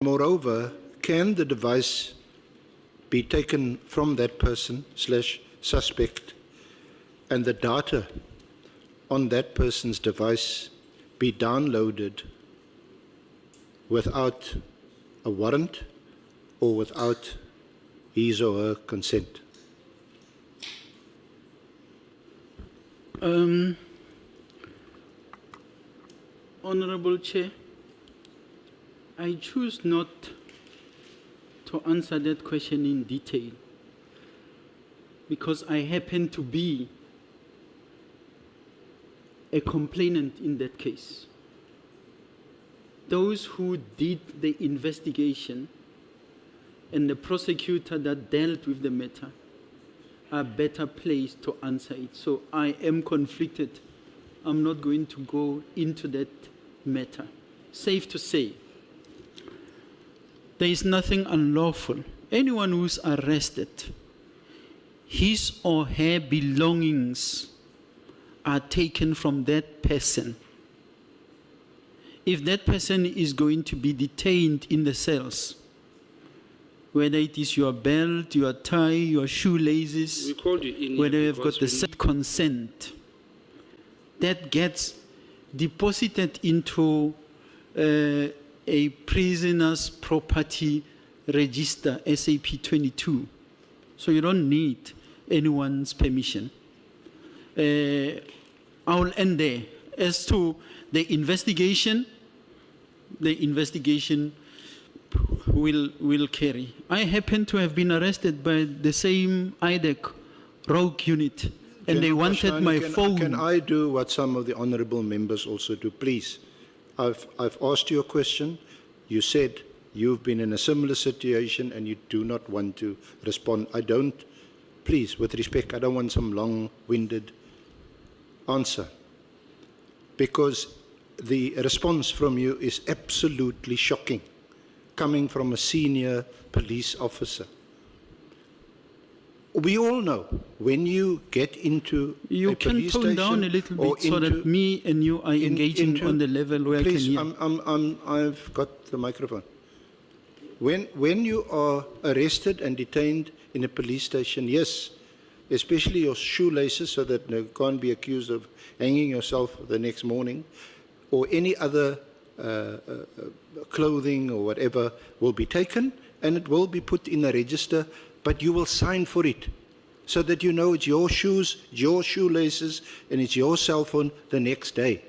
Moreover, can the device be taken from that person / suspect and the data on that person's device be downloaded without a warrant or without his or her consent? Honorable Chair, I choose not to answer that question in detail because I happen to be a complainant in that case. Those who did the investigation and the prosecutor that dealt with the matter are better placed to answer it. So I am conflicted. I'm not going to go into that matter. Safe to say, there is nothing unlawful. Anyone who's arrested, his or her belongings are taken from that person. If that person is going to be detained in the cells, whether it is your belt, your tie, your shoelaces, whether you've got the set consent, that gets deposited into a prisoner's property register, SAP 22. So you don't need anyone's permission. I'll end there. As to the investigation will carry. I happen to have been arrested by the same IDEC rogue unit, and they wanted my phone. Can I do what some of the honourable members also do, please? I've asked you a question. You said you've been in a similar situation and you do not want to respond. Please, with respect, I don't want some long-winded answer, because the response from you is absolutely shocking, coming from a senior police officer. We all know when you get into you a can police tone station down a little bit so that me and you are engaging on the level where please, I can hear. I've got the microphone. When you are arrested and detained in a police station, yes, especially your shoelaces, so that you can't be accused of hanging yourself the next morning, or any other clothing or whatever will be taken, and it will be put in a register, but you will sign for it, so that you know it's your shoes, your shoelaces, and it's your cell phone the next day.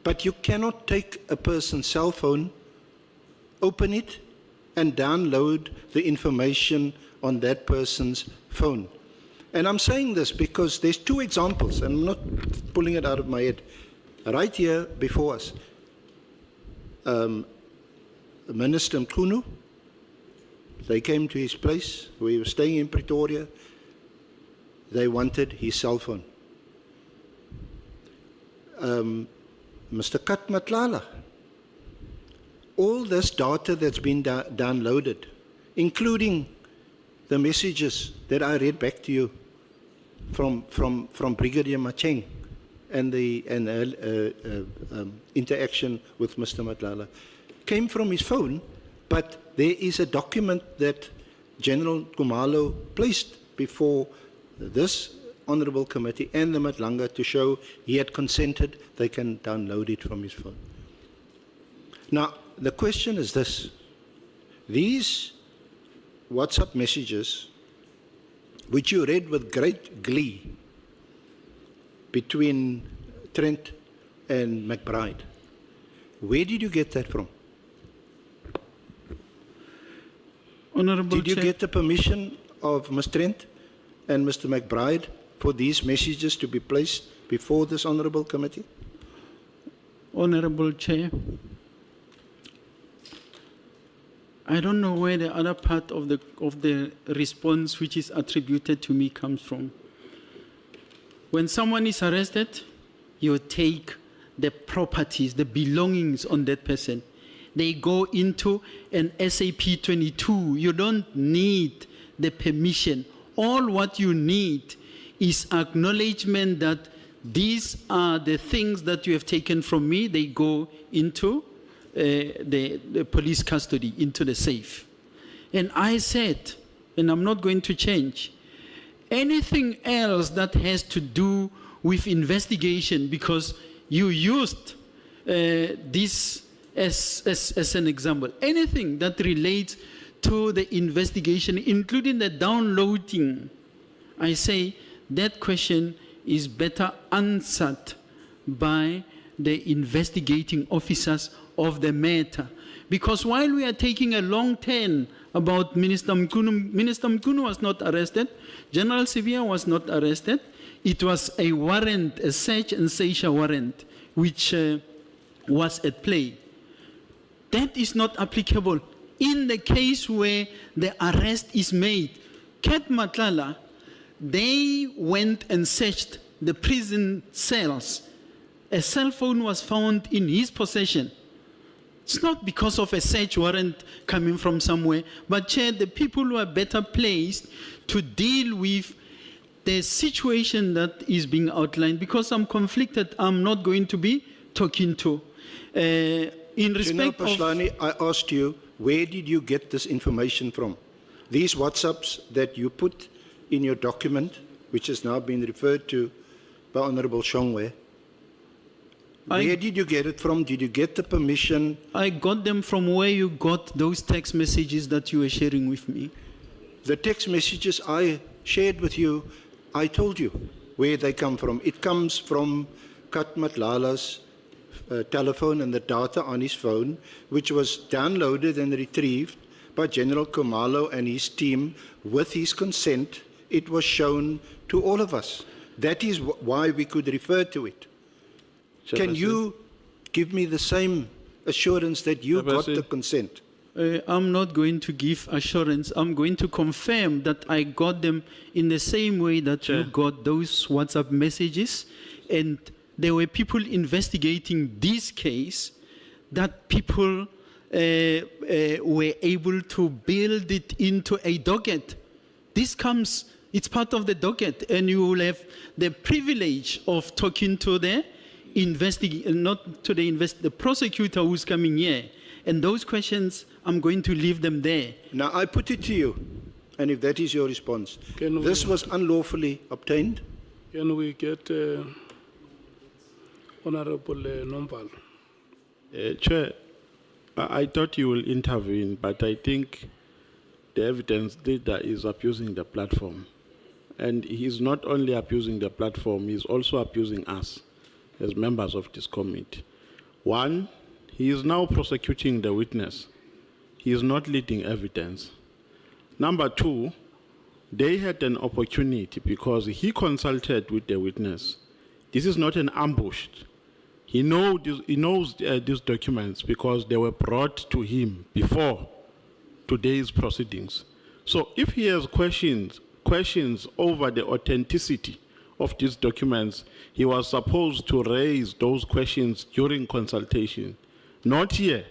But you cannot take a person's cell phone, open it, and download the information on that person's phone. And I'm saying this because there's two examples, and I'm not pulling it out of my head. Right here before us, Minister Mkhunu, they came to his place. We were staying in Pretoria. They wanted his cell phone. Mr. Kat Matlala, all this data that's been downloaded, including the messages that I read back to you from Brigadier Macheng and the interaction with Mr. Matlala, came from his phone, but there is a document that General Kumalo placed before this Honourable Committee and the Matlanga to show he had consented. They can download it from his phone. Now, the question is this. These WhatsApp messages, which you read with great glee between Trent and McBride, where did you get that from? Honourable Did you Chair, get the permission of Mr. Trent and Mr. McBride for these messages to be placed before this Honourable Committee? Honourable Chair, I don't know where the other part of the response which is attributed to me comes from. When someone is arrested, you take the properties, the belongings on that person. They go into an SAP 22. You don't need the permission. All what you need is acknowledgement that these are the things that you have taken from me. They go into the police custody into the safe. And I said, and I'm not going to change, anything else that has to do with investigation, because you used this as an example, anything that relates to the investigation, including the downloading, I say that question is better answered by the investigating officers of the matter. Because while we are taking a long turn about Minister Mkunu was not arrested, General Sevilla was not arrested, it was a warrant, a search and seizure warrant, which was at play. That is not applicable in the case where the arrest is made. Kat Matlala, they went and searched the prison cells. A cell phone was found in his possession. It's not because of a search warrant coming from somewhere, but Chair, the people who are better placed to deal with the situation that is being outlined, because I'm conflicted, I'm not going to be talking to. In respect General Phahlane, I asked you, where did you get this information from? These WhatsApps that you put in your document, which has now been referred to by Honorable Shongwe, where did you get it from? Did you get the permission? I got them from where you got those text messages that you were sharing with me. The text messages I shared with you, I told you where they come from. It comes from Kat Matlala's telephone and the data on his phone, which was downloaded and retrieved by General Khumalo and his team with his consent. It was shown to all of us. That is why we could refer to it. Can you give me the same assurance that you got the consent? I'm not going to give assurance. I'm going to confirm that I got them in the same way that you got those WhatsApp messages. And there were people investigating this case that people were able to build it into a docket. This comes, it's part of the docket, and you will have the privilege of talking to the the prosecutor who's coming here. And those questions, I'm going to leave them there. Now, I put it to you, and if that is your response, this was unlawfully obtained? Can we get Honorable Nombal? Chair, I thought you will intervene, but I think the evidence leader is abusing the platform. And he's not only abusing the platform, he's also abusing us as members of this committee. One, he is now prosecuting the witness. He is not leading evidence. Number two, they had an opportunity because he consulted with the witness. This is not an ambush. He knows these documents because they were brought to him before today's proceedings. So if he has questions over the authenticity of these documents, he was supposed to raise those questions during consultation, not here.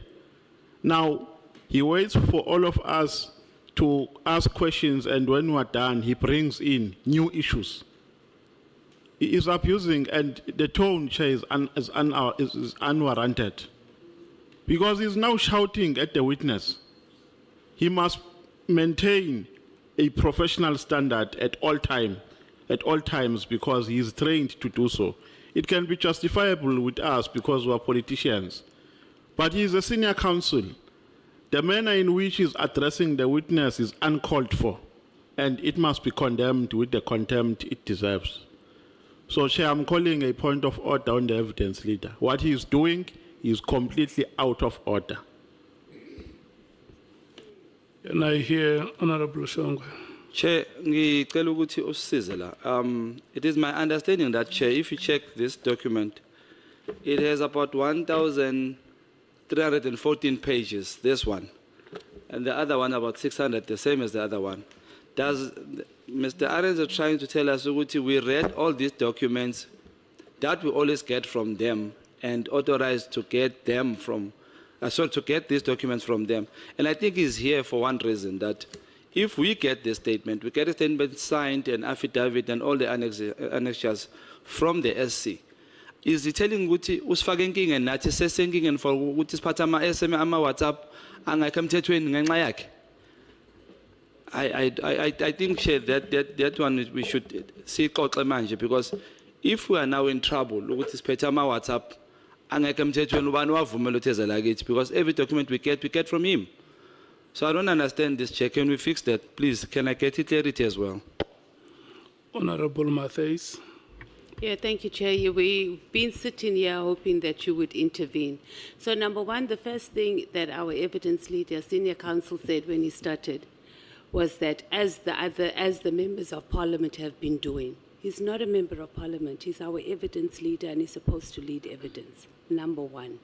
Now, he waits for all of us to ask questions, and when we're done, he brings in new issues. He is abusing, and the tone, Chair, is unwarranted. Because he's now shouting at the witness. He must maintain a professional standard at all times, because he is trained to do so. It can be justifiable with us because we are politicians. But he is a senior counsel. The manner in which he is addressing the witness is uncalled for, and it must be condemned with the contempt it deserves. So, Chair, I'm calling a point of order on the evidence leader. What he is doing is completely out of order. And I hear Honorable Shongwe. Chair, ngicela ukuthi usisize la. It is my understanding that, Chair, if you check this document, it has about 1,314 pages, this one, and the other one about 600, the same as the other one. Does Mr. Arends are trying to tell us ukuthi we read all these documents that we always get from them and authorized to get them from, to get these documents from them. And I think he's here for one reason, that if we get this statement, we get a statement signed, an affidavit, and all the annexures from the SC. Is he telling ukuthi usifake enkingeni nathi sesenkingeni for ukuthi siphathe ama-SMS ama-WhatsApp angekho emthethweni ngenxa yakhe? I think Chair, that one we should see xoxe manje, because if we are now in trouble ukuthi siphethe ama-WhatsApp angekho emthethweni, ubani wavumela utheza lakithi? Because every document we get from him. So I don't understand this, Chair. Can we fix that, please? Can I get clarity as well? Honorable Matthews. Yeah, thank you, Chair. We've been sitting here hoping that you would intervene. So number one, the first thing that our evidence leader, senior counsel, said when he started was that as the members of parliament have been doing, he's not a member of parliament, he's our evidence leader and he's supposed to lead evidence, number one.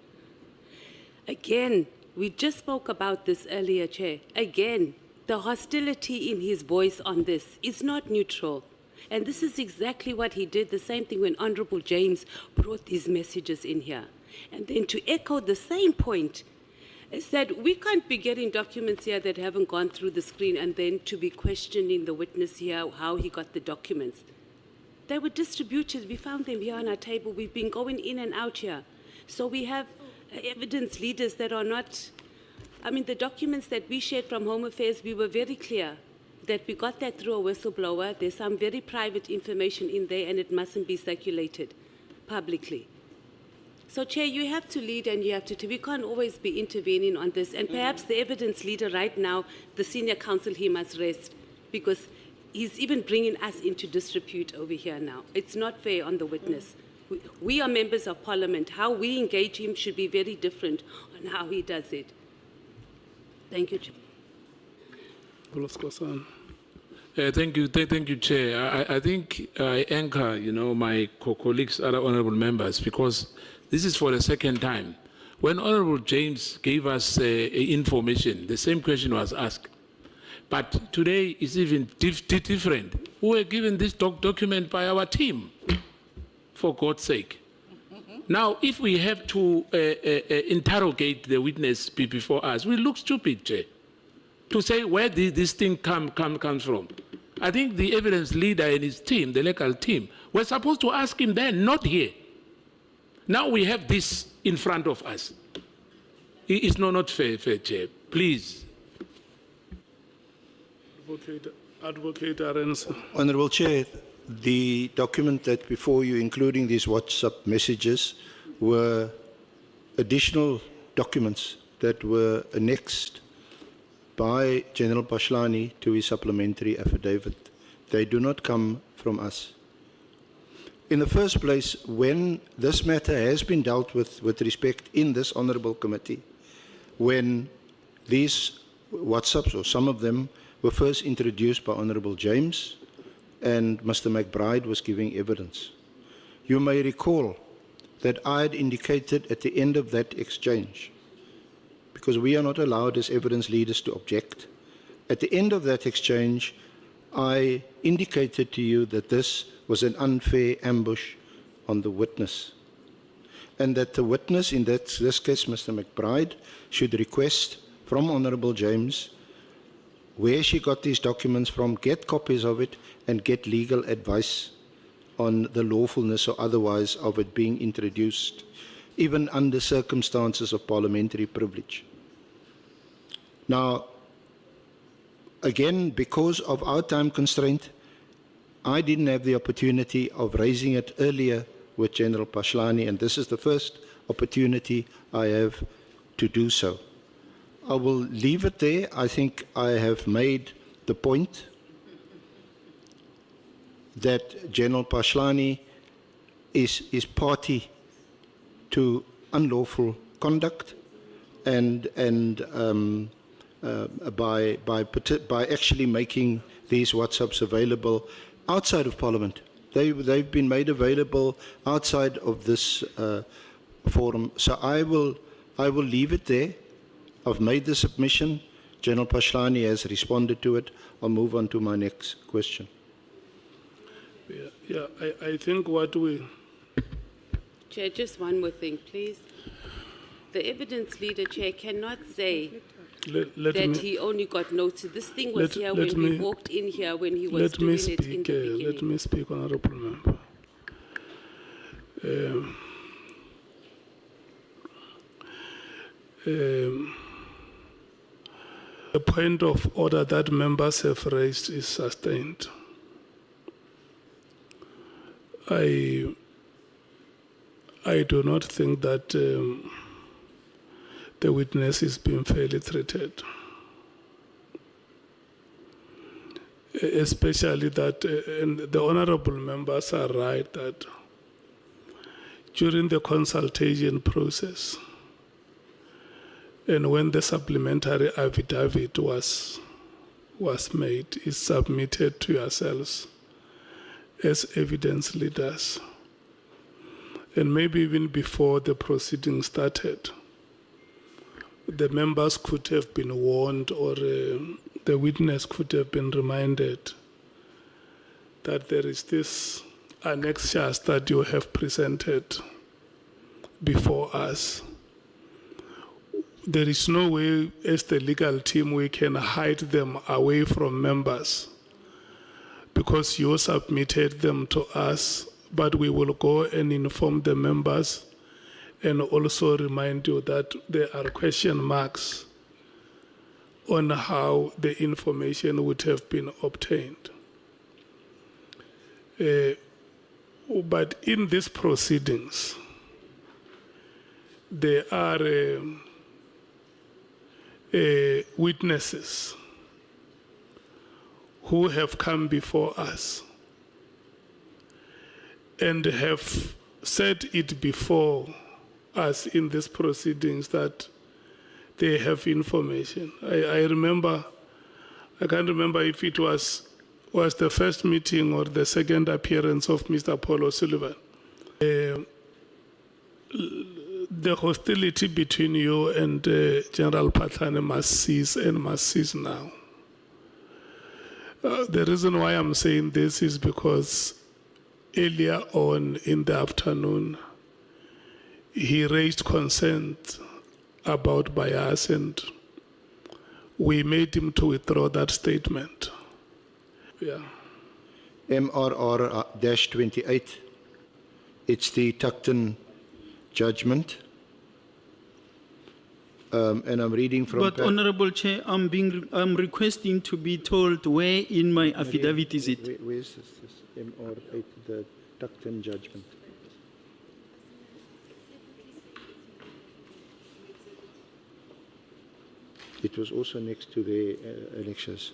Again, we just spoke about this earlier, Chair. Again, the hostility in his voice on this is not neutral. And this is exactly what he did, the same thing when Honorable James brought these messages in here. And then to echo the same point, is that we can't be getting documents here that haven't gone through the screen and then to be questioning the witness here how he got the documents. They were distributed, we found them here on our table, we've been going in and out here. So we have evidence leaders that are not, I mean, the documents that we shared from Home Affairs, we were very clear that we got that through a whistleblower. There's some very private information in there and it mustn't be circulated publicly. So, Chair, you have to lead and you have to, we can't always be intervening on this. And perhaps the evidence leader right now, the senior counsel, he must rest because he's even bringing us into disrepute over here now. It's not fair on the witness. We are members of parliament. How we engage him should be very different on how he does it. Thank you, Chair. Thank you, Chair. I think I anchor, my colleagues, other honourable members, because this is for the second time. When Honourable James gave us information, the same question was asked. But today is even different. We were given this document by our team, for God's sake. Now, if we have to interrogate the witness before us, we look stupid, Chair, to say where did this thing comes from. I think the evidence leader and his team, the legal team, were supposed to ask him then, not here. Now we have this in front of us. It's not fair, Chair. Please. Advocate Arens. Honourable Chair, the document that before you, including these WhatsApp messages, were additional documents that were annexed by General Phahlane to his supplementary affidavit. They do not come from us. In the first place, when this matter has been dealt with respect in this honourable committee, when these WhatsApps, or some of them, were first introduced by Honourable James and Mr. McBride was giving evidence. You may recall that I had indicated at the end of that exchange, because we are not allowed as evidence leaders to object, at the end of that exchange, I indicated to you that this was an unfair ambush on the witness, and that the witness, in this case Mr. McBride, should request from Honourable James where she got these documents from, get copies of it, and get legal advice on the lawfulness or otherwise of it being introduced, even under circumstances of parliamentary privilege. Now, again, because of our time constraint, I didn't have the opportunity of raising it earlier with General Phahlane, and this is the first opportunity I have to do so. I will leave it there. I think I have made the point that General Phahlane is party to unlawful conduct, and by actually making these WhatsApps available outside of Parliament. They've been made available outside of this forum. So I will leave it there. I've made the submission. General Phahlane has responded to it. I'll move on to my next question. I think what we... Chair, just one more thing, please. The evidence leader, Chair, cannot say that he only got notice. This thing was here when we walked in here, when he was doing it in the beginning. Let me speak, Honourable Member. the point of order that members have raised is sustained. I do not think that the witness is being fairly treated. Especially that, and the honorable members are right that during the consultation process and when the supplementary affidavit was made, is submitted to yourselves as evidence leaders. And maybe even before the proceedings started, the members could have been warned, or the witness could have been reminded that there is this annexures that you have presented before us. There is no way, as the legal team, we can hide them away from members, because you submitted them to us, but we will go and inform the members and also remind you that there are question marks on how the information would have been obtained. But in these proceedings, there are witnesses who have come before us and have said it before us in these proceedings that they have information. I remember, I can't remember if it was the first meeting or the second appearance of Mr. Paul O'Sullivan. The hostility between you and General Phahlane must cease, and must cease now. The reason why I'm saying this is because earlier on in the afternoon, he raised concerns about bias, and we made him to withdraw that statement. Yeah. MRR-28, it's the Tuckton judgment. And I'm reading from... But Honorable Chair, I'm requesting to be told where in my affidavit is it? Where is this MR8, the Tuckton judgment? It was also next to the annexures.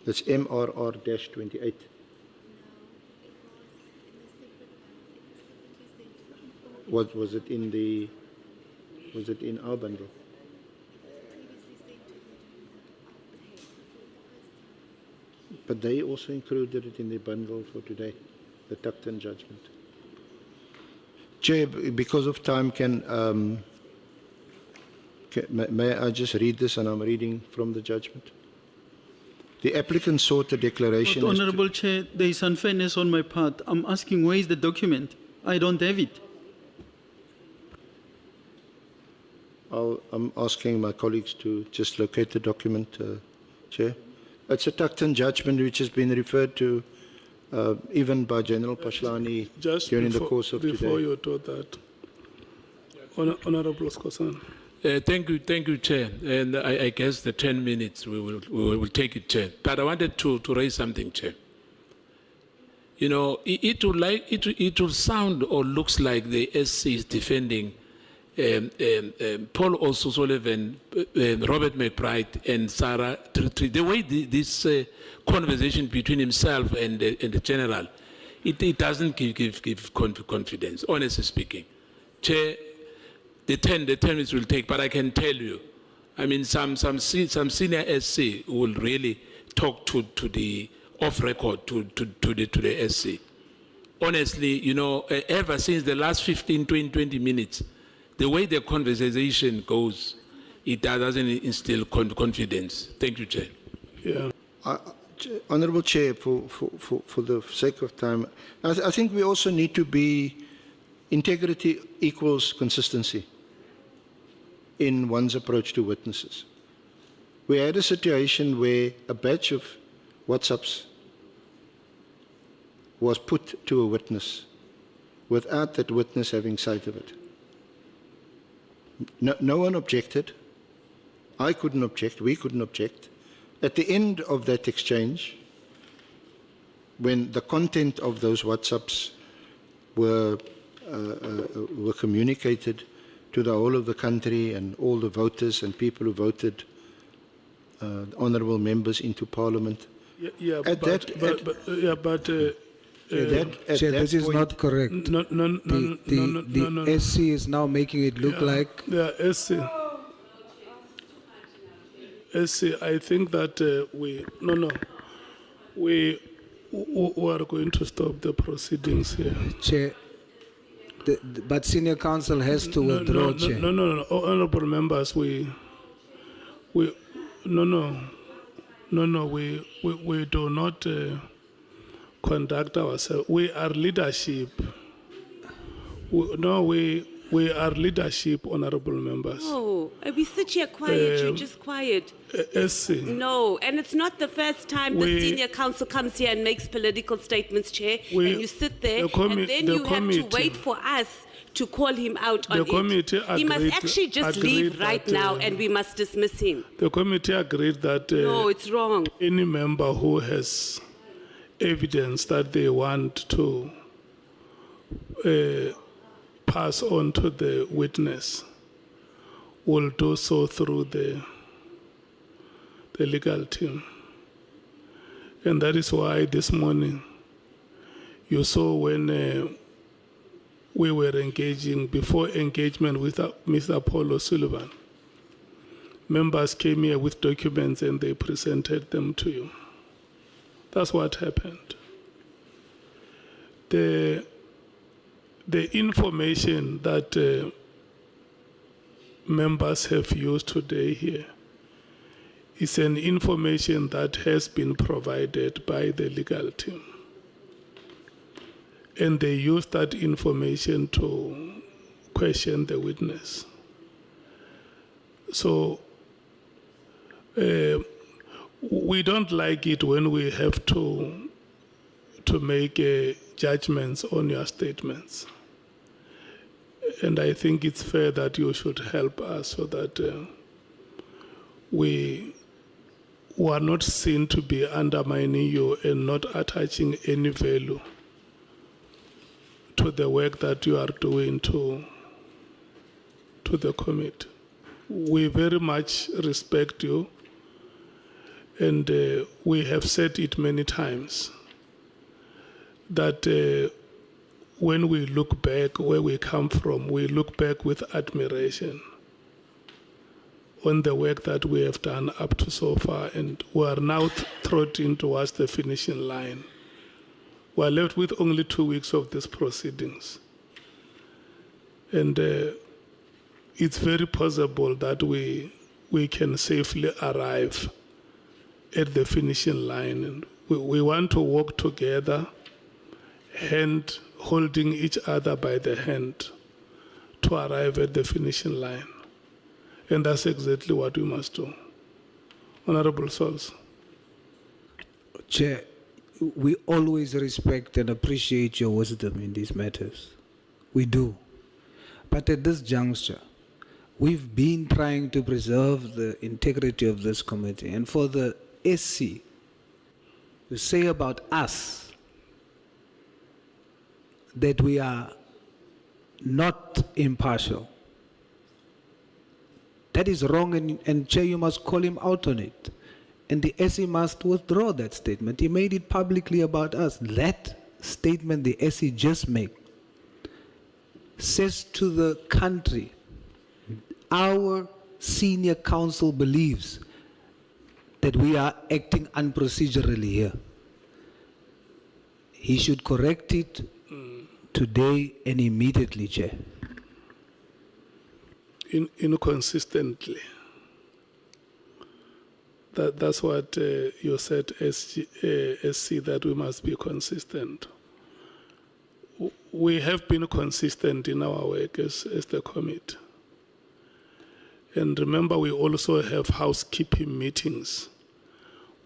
That's MRR-28. Was it in the? Was it in our bundle? But they also included it in the bundle for today, the Tuckton judgment. Chair, because of time, may I just read this, and I'm reading from the judgment. The applicant sought a declaration. But Honorable Chair, there is unfairness on my part. I'm asking where is the document? I don't have it. I'm asking my colleagues to just locate the document, Chair. It's a Tuckton judgment which has been referred to even by General Phahlane during the course of before today. you do that, Honorable Skosan. Thank you, Chair. And I guess the 10 minutes we will take it, Chair. But I wanted to raise something, Chair. You know, it will sound or looks like the SC is defending Paul O'Sullivan, Robert McBride, and Sarah. The way this conversation between himself and the general, it doesn't give confidence, honestly speaking. Chair, the 10 minutes will take, but I can tell you, I mean, some senior SC will really talk to the off record to the SC. Honestly, you know, ever since the last 15, 20 minutes, the way the conversation goes, it doesn't instill confidence. Thank you, Chair. Yeah. Honourable Chair, for the sake of time, I think we also need to be integrity equals consistency in one's approach to witnesses. We had a situation where a batch of WhatsApps was put to a witness without that witness having sight of it. No one objected. I couldn't object. We couldn't object. At the end of that exchange, when the content of those WhatsApps were communicated to the whole of the country and all the voters and people who voted honourable members into Parliament. Yeah, At but Chair, this is not correct. The SC is now making it look like SC, I think that we are going to stop the proceedings here. Chair. But senior counsel has to withdraw, Chair. No, honourable members, we do not conduct ourselves. We are leadership. We are leadership, honourable members. Oh, we sit here quiet, you're just quiet. SC. No, and it's not the first time the senior counsel comes here and makes political statements, Chair, and you sit there, and then you have to wait for us to call him out on it. He must actually just leave right now, and we must dismiss him. The committee agreed that No, it's wrong. any member who has evidence that they want to pass on to the witness will do so through the legal team. And that is why this morning you saw when we were engaging, before engagement with Mr. Paul O'Sullivan, members came here with documents and they presented them to you. That's what happened. The information that members have used today here is an information that has been provided by the legal team. And they use that information to question the witness. So we don't like it when we have to make judgments on your statements. And I think it's fair that you should help us so that we are not seen to be undermining you and not attaching any value to the work that you are doing to the committee. We very much respect you, and we have said it many times that when we look back where we come from, we look back with admiration on the work that we have done up to so far, and we are now trotting towards the finishing line. We are left with only 2 weeks of these proceedings. And it's very possible that we can safely arrive at the finishing line. And we want to work together, hand holding each other by the hand to arrive at the finishing line. And that's exactly what we must do. Honourable Souls. Chair, we always respect and appreciate your wisdom in these matters. We do. But at this juncture, we've been trying to preserve the integrity of this committee. And for the SC to say about us that we are not impartial, that is wrong, and Chair, you must call him out on it. And the SC must withdraw that statement. He made it publicly about us. That statement the SC just made says to the country, our senior counsel believes that we are acting unprocedurally here. He should correct it today and immediately, Chair. Inconsistently. That's what you said, SC, that we must be consistent. We have been consistent in our work as the committee. And remember, we also have housekeeping meetings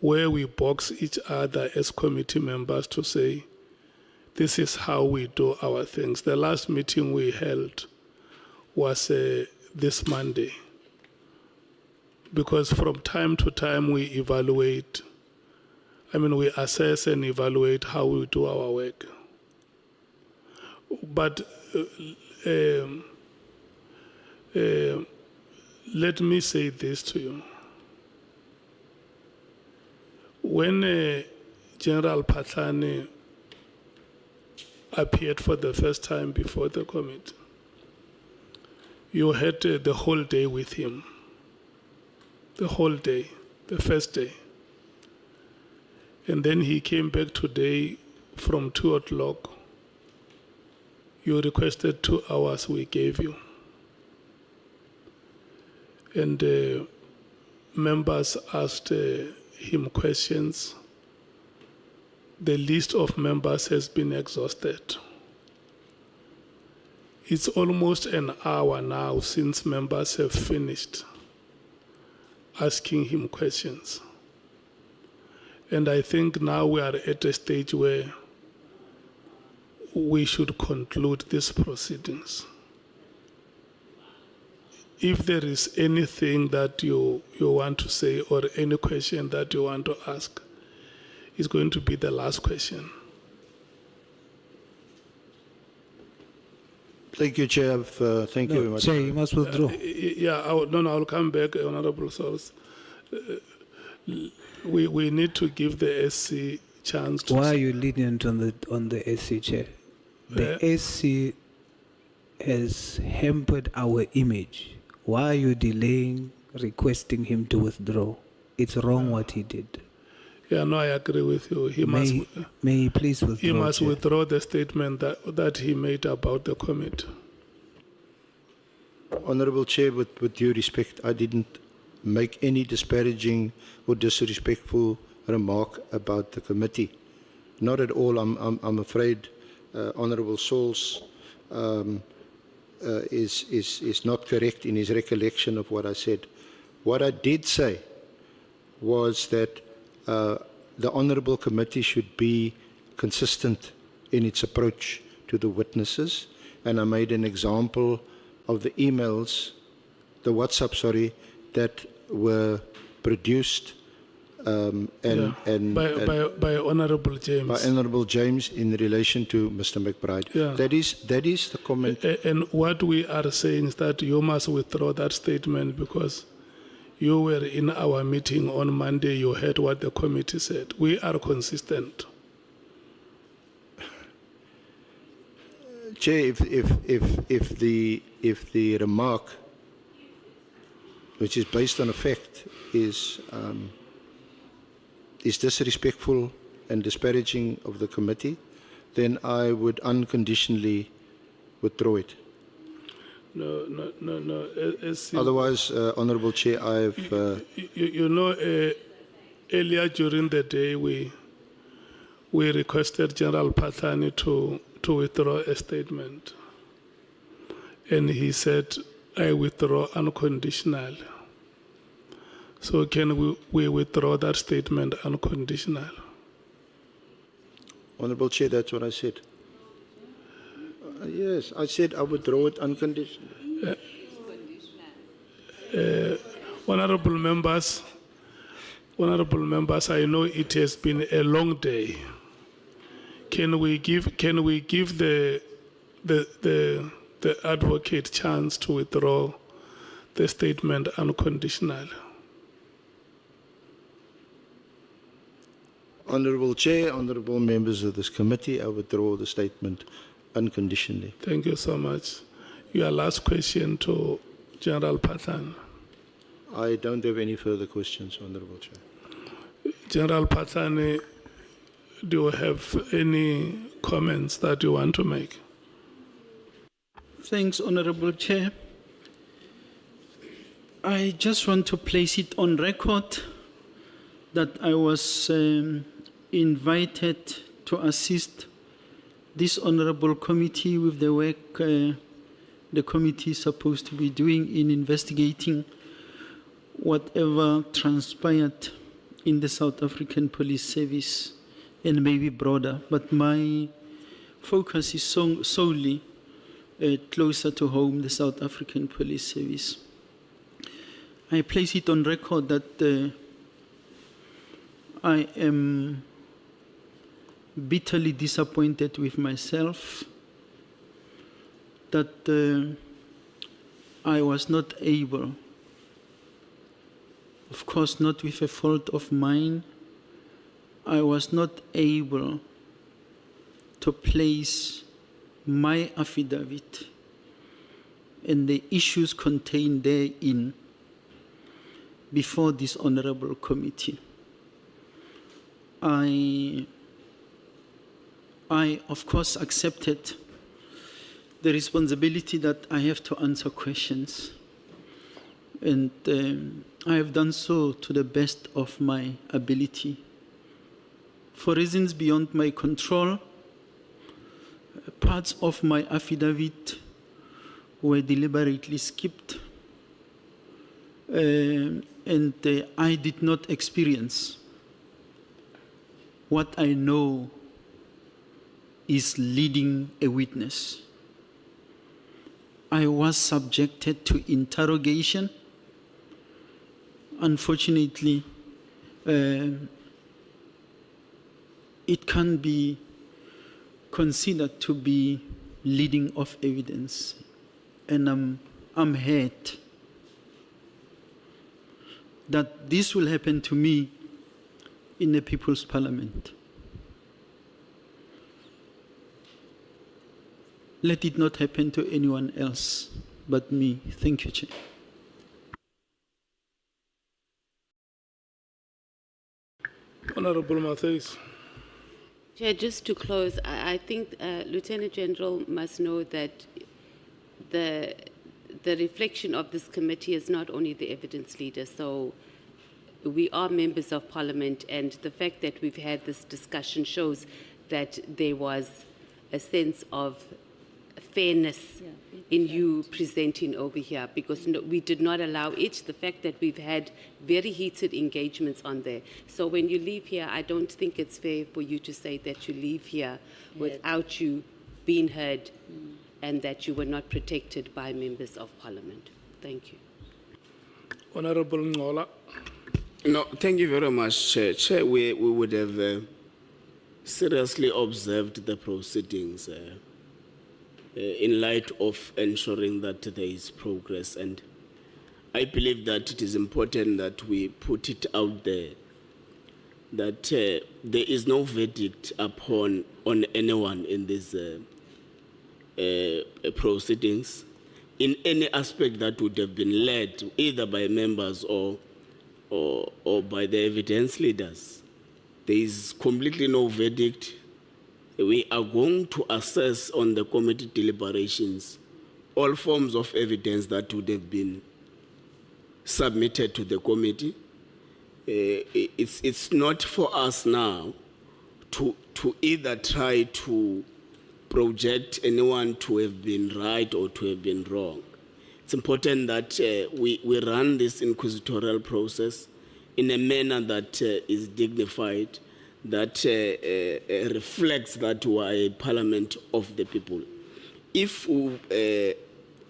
where we box each other as committee members to say, this is how we do our things. The last meeting we held was this Monday, because from time to time we evaluate, we assess and evaluate how we do our work. But let me say this to you. When General Phahlane appeared for the first time before the committee, you had the whole day with him. The whole day, the first day. And then he came back today from 2 o'clock. You requested 2 hours, we gave you. And members asked him questions. The list of members has been exhausted. It's almost an hour now since members have finished asking him questions. And I think now we are at a stage where we should conclude these proceedings. If there is anything that you want to say or any question that you want to ask, it's going to be the last question. Thank you, Chair. Thank you very much. Chair, you must withdraw. I'll come back, Honorable Source. We need to give the SC chance to... Why are you lenient on the SC, Chair? The SC has hampered our image. Why are you delaying requesting him to withdraw? It's wrong what he did. Yeah, no, I agree with you. May he please withdraw? He must Chair. withdraw the statement that he made about the committee. Honourable Chair, with due respect, I didn't make any disparaging or disrespectful remark about the committee. Not at all. I'm afraid Honourable Sauls is not correct in his recollection of what I said. What I did say was that the Honourable Committee should be consistent in its approach to the witnesses, and I made an example of the emails, the WhatsApp, that were produced by Honourable James. By Honourable James in relation to Mr. McBride. Yeah. That is the comment. And what we are saying is that you must withdraw that statement because you were in our meeting on Monday, you heard what the committee said. We are consistent. Chair, if the remark, which is based on a fact, is disrespectful and disparaging of the committee, then I would unconditionally withdraw it. No. Otherwise, Honourable Chair, I've... earlier during the day, we requested General Phahlane to withdraw a statement. And he said, I withdraw unconditionally. So can we withdraw that statement unconditionally? Honourable Chair, that's what I said. Yes, I said I withdraw it unconditionally. Honourable members, I know it has been a long day. Can we give the advocate chance to withdraw the statement unconditionally? Honourable Chair, honourable members of this committee, I withdraw the statement unconditionally. Thank you so much. Your last question to General Phahlane. I don't have any further questions, Honourable Chair. General Phahlane, do you have any comments that you want to make? Thanks, Honourable Chair. I just want to place it on record that I was invited to assist this honourable committee with the work the committee is supposed to be doing in investigating whatever transpired in the South African Police Service and maybe broader. But my focuses solely closer to home, the South African Police Service. I place it on record that I am bitterly disappointed with myself that I was not able, of course not with a fault of mine, I was not able to place my affidavit and the issues contained therein before this honorable committee. I of course accepted the responsibility that I have to answer questions, and I have done so to the best of my ability. For reasons beyond my control, parts of my affidavit were deliberately skipped, and I did not experience what I know is leading a witness. I was subjected to interrogation. Unfortunately, it can be considered to be leading of evidence, and I'm hurt that this will happen to me in the People's Parliament. Let it not happen to anyone else but me. Thank you, Chair. Honorable Matthews. Chair, just to close, I think Lieutenant General must know that the reflection of this committee is not only the evidence leader. So we are members of Parliament, and the fact that we've had this discussion shows that there was a sense of fairness in you presenting over here, because we did not allow it. The fact that we've had very heated engagements on there. So when you leave here, I don't think it's fair for you to say that you leave here without you being heard and that you were not protected by members of Parliament. Thank you. Honorable Ngola. No, thank you very much, Chair. Chair, we would have seriously observed the proceedings in light of ensuring that there is progress, and I believe that it is important that we put it out there that there is no verdict on anyone in these proceedings in any aspect that would have been led either by members or by the evidence leaders. There is completely no verdict. We are going to assess on the committee deliberations all forms of evidence that would have been submitted to the committee. It's not for us now to either try to project anyone to have been right or to have been wrong. It's important that we run this inquisitorial process in a manner that is dignified, that reflects that we are a parliament of the people. If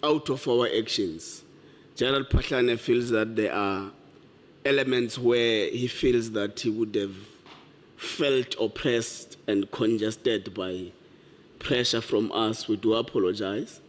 out of our actions, General Phahlane feels that there are elements where he feels that he would have felt oppressed and congested by pressure from us, we do apologize.